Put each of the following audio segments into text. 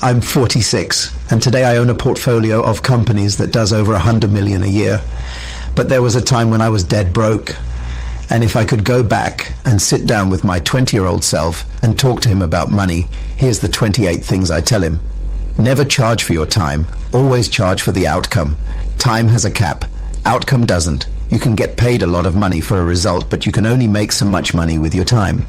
I'm 46, and today I own a portfolio of companies that does over 100 million a year. But there was a time when I was dead broke. And if I could go back and sit down with my 20-year-old self and talk to him about money, here's the 28 things I tell him. Never charge for your time. Always charge for the outcome. Time has a cap. Outcome doesn't. You can get paid a lot of money for a result, but you can only make so much money with your time.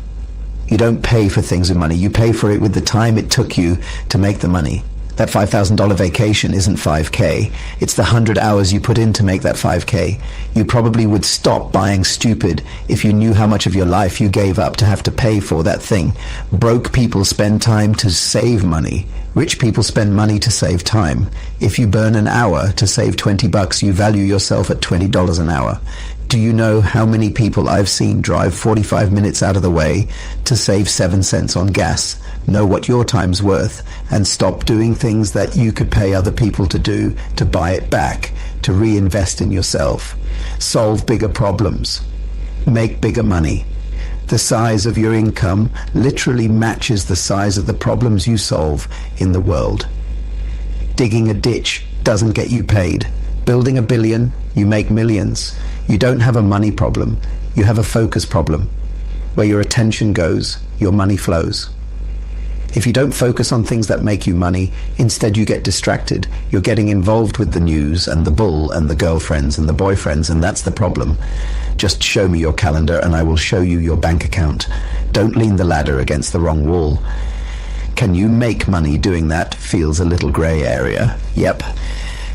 You don't pay for things with money. You pay for it with the time it took you to make the money. That $5,000 vacation isn't $5K. It's the 100 hours you put in to make that $5K. You probably would stop buying stupid if you knew how much of your life you gave up to have to pay for that thing. Broke people spend time to save money. Rich people spend money to save time. If you burn an hour to save $20, you value yourself at $20 an hour. Do you know how many people I've seen drive 45 minutes out of the way to save 7 cents on gas? Know what your time's worth and stop doing things that you could pay other people to do to buy it back, to reinvest in yourself. Solve bigger problems. Make bigger money. The size of your income literally matches the size of the problems you solve in the world. Digging a ditch doesn't get you paid. Building $1 billion, you make millions. You don't have a money problem. You have a focus problem. Where your attention goes, your money flows. If you don't focus on things that make you money, instead you get distracted. You're getting involved with the news and the bull and the girlfriends and the boyfriends, and that's the problem. Just show me your calendar and I will show you your bank account. Don't lean the ladder against the wrong wall. Can you make money doing that? Feels a little gray area. Yep.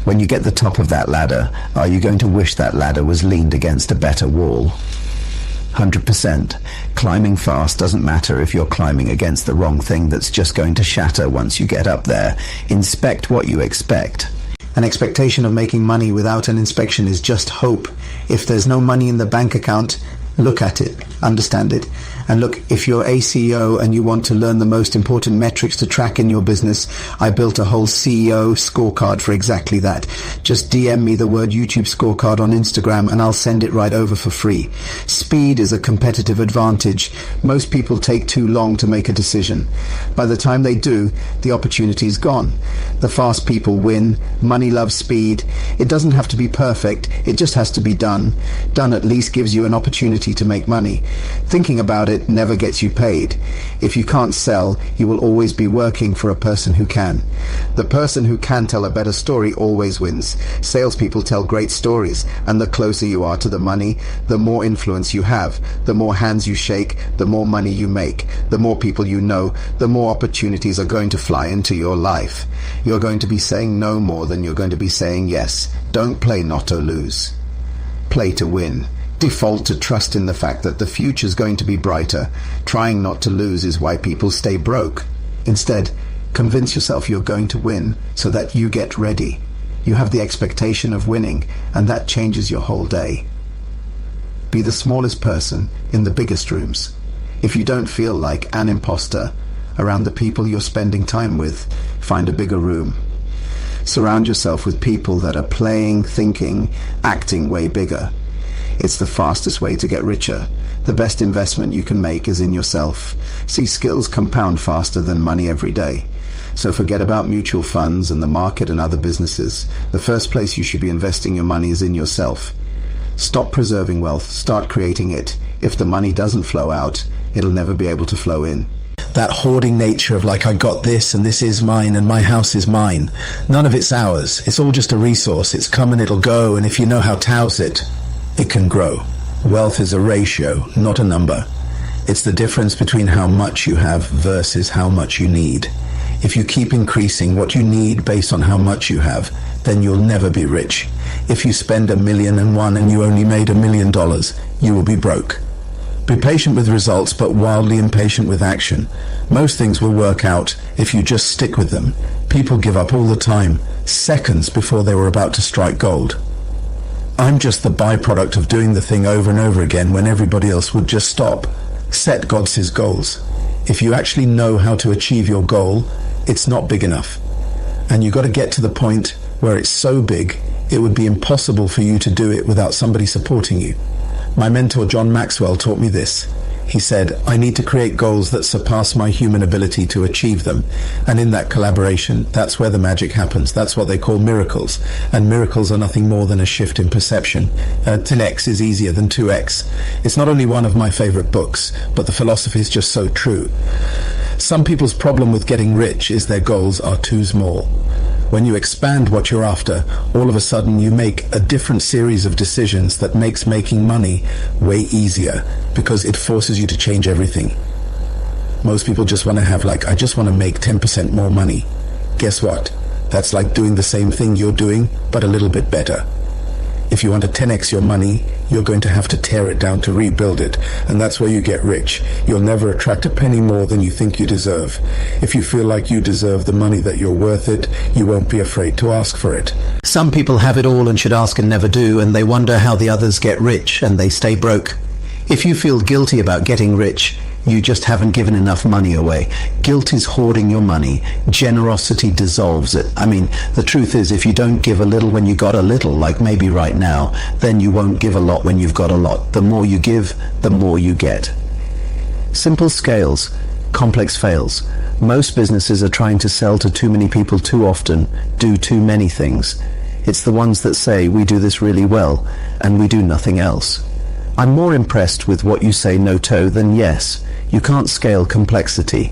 When you get the top of that ladder, are you going to wish that ladder was leaned against a better wall? 100%. Climbing fast doesn't matter if you're climbing against the wrong thing that's just going to shatter once you get up there. Inspect what you expect. An expectation of making money without an inspection is just hope. If there's no money in the bank account, look at it, understand it. And look, if you're a CEO and you want to learn the most important metrics to track in your business, I built a whole CEO scorecard for exactly that. Just DM me the word YouTube scorecard on Instagram and I'll send it right over for free. Speed is a competitive advantage. Most people take too long to make a decision. By the time they do, the opportunity is gone. The fast people win. Money loves speed. It doesn't have to be perfect. It just has to be done. Done at least gives you an opportunity to make money. Thinking about it never gets you paid. If you can't sell, you will always be working for a person who can. The person who can tell a better story always wins. Salespeople tell great stories, and the closer you are to the money, the more influence you have. The more hands you shake, the more money you make. The more people you know, the more opportunities are going to fly into your life. You're going to be saying no more than you're going to be saying yes. Don't play not to lose. Play to win. Default to trust in the fact that the future's going to be brighter. Trying not to lose is why people stay broke. Instead, convince yourself you're going to win so that you get ready. You have the expectation of winning, and that changes your whole day. Be the smallest person in the biggest rooms. If you don't feel like an imposter around the people you're spending time with, find a bigger room. Surround yourself with people that are playing, thinking, acting way bigger. It's the fastest way to get richer. The best investment you can make is in yourself. See, skills compound faster than money every day. So forget about mutual funds and the market and other businesses. The first place you should be investing your money is in yourself. Stop preserving wealth, start creating it. If the money doesn't flow out, it'll never be able to flow in. That hoarding nature of like, I got this and this is mine and my house is mine. None of it's ours. It's all just a resource. It's come and it'll go, and if you know how to house it, it can grow. Wealth is a ratio, not a number. It's the difference between how much you have versus how much you need. If you keep increasing what you need based on how much you have, then you'll never be rich. If you spend $1,000,001 and you only made $1 million, you will be broke. Be patient with results, but wildly impatient with action. Most things will work out if you just stick with them. People give up all the time, seconds before they were about to strike gold. I'm just the byproduct of doing the thing over and over again when everybody else would just stop. Set God's goals. If you actually know how to achieve your goal, it's not big enough. And you got to get to the point where it's so big, it would be impossible for you to do it without somebody supporting you. My mentor John Maxwell taught me this. He said, I need to create goals that surpass my human ability to achieve them. And in that collaboration, that's where the magic happens. That's what they call miracles. And miracles are nothing more than a shift in perception. 10x is easier than 2x. It's not only one of my favorite books, but the philosophy is just so true. Some people's problem with getting rich is their goals are too small. When you expand what you're after, all of a sudden you make a different series of decisions that makes making money way easier, because it forces you to change everything. Most people just want to have I just want to make 10% more money. Guess what? That's like doing the same thing you're doing, but a little bit better. If you want to 10x your money, you're going to have to tear it down to rebuild it. And that's where you get rich. You'll never attract a penny more than you think you deserve. If you feel like you deserve the money, that you're worth it, you won't be afraid to ask for it. Some people have it all and should ask and never do, and they wonder how the others get rich and they stay broke. If you feel guilty about getting rich, you just haven't given enough money away. Guilt is hoarding your money. Generosity dissolves it. I mean, the truth is, if you don't give a little when you got a little, like maybe right now, then you won't give a lot when you've got a lot. The more you give, the more you get. Simple scales, complex fails. Most businesses are trying to sell to too many people too often, do too many things. It's the ones that say, we do this really well, and we do nothing else. I'm more impressed with what you say no to than yes. You can't scale complexity.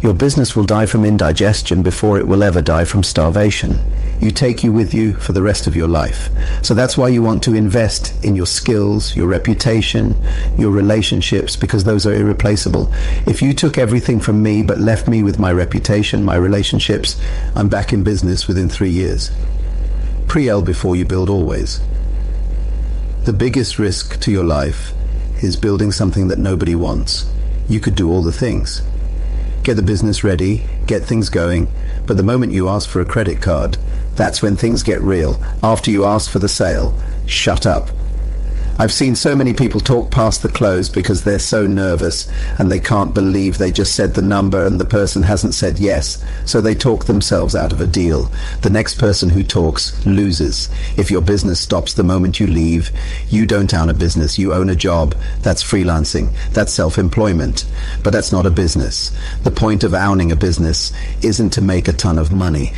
Your business will die from indigestion before it will ever die from starvation. You take you with you for the rest of your life. So that's why you want to invest in your skills, your reputation, your relationships, because those are irreplaceable. If you took everything from me but left me with my reputation, my relationships, I'm back in business within 3 years. Pre-L before you build always. The biggest risk to your life is building something that nobody wants. You could do all the things. Get the business ready, get things going, but the moment you ask for a credit card, that's when things get real. After you ask for the sale, shut up. I've seen so many people talk past the close because they're so nervous and they can't believe they just said the number and the person hasn't said yes, so they talk themselves out of a deal. The next person who talks loses. If your business stops the moment you leave, you don't own a business, you own a job. That's freelancing, that's self-employment, but that's not a business. The point of owning a business isn't to make a ton of money.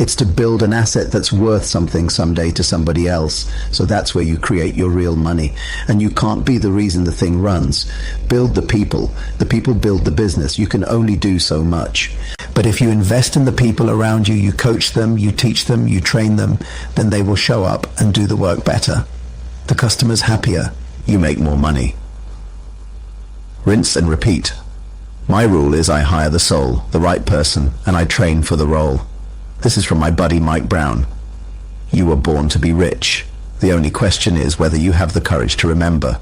It's to build an asset that's worth something someday to somebody else. So that's where you create your real money. And you can't be the reason the thing runs. Build the people. The people build the business. You can only do so much. But if you invest in the people around you, you coach them, you teach them, you train them, then they will show up and do the work better. The customer's happier. You make more money. Rinse and repeat. My rule is I hire the soul, the right person, and I train for the role. This is from my buddy Mike Brown. You were born to be rich. The only question is whether you have the courage to remember.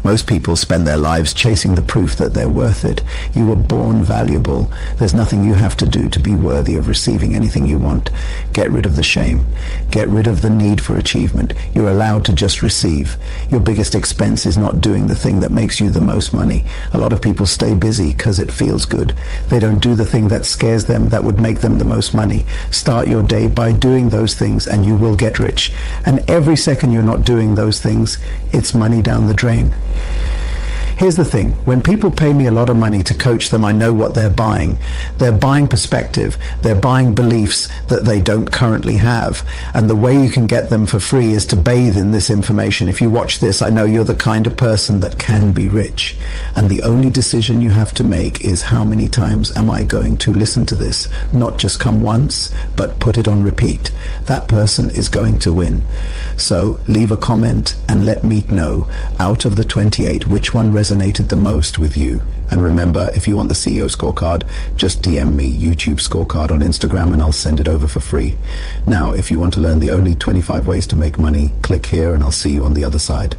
Most people spend their lives chasing the proof that they're worth it. You were born valuable. There's nothing you have to do to be worthy of receiving anything you want. Get rid of the shame. Get rid of the need for achievement. You're allowed to just receive. Your biggest expense is not doing the thing that makes you the most money. A lot of people stay busy because it feels good. They don't do the thing that scares them, that would make them the most money. Start your day by doing those things and you will get rich. And every second you're not doing those things, it's money down the drain. Here's the thing, when people pay me a lot of money to coach them, I know what they're buying. They're buying perspective, they're buying beliefs that they don't currently have. And the way you can get them for free is to bathe in this information. If you watch this, I know you're the kind of person that can be rich. And the only decision you have to make is how many times am I going to listen to this? Not just come once, but put it on repeat. That person is going to win. So leave a comment and let me know, out of the 28, which one resonated the most with you. And remember, if you want the CEO scorecard, just DM me YouTube scorecard on Instagram and I'll send it over for free. Now, if you want to learn the only 25 ways to make money, click here and I'll see you on the other side.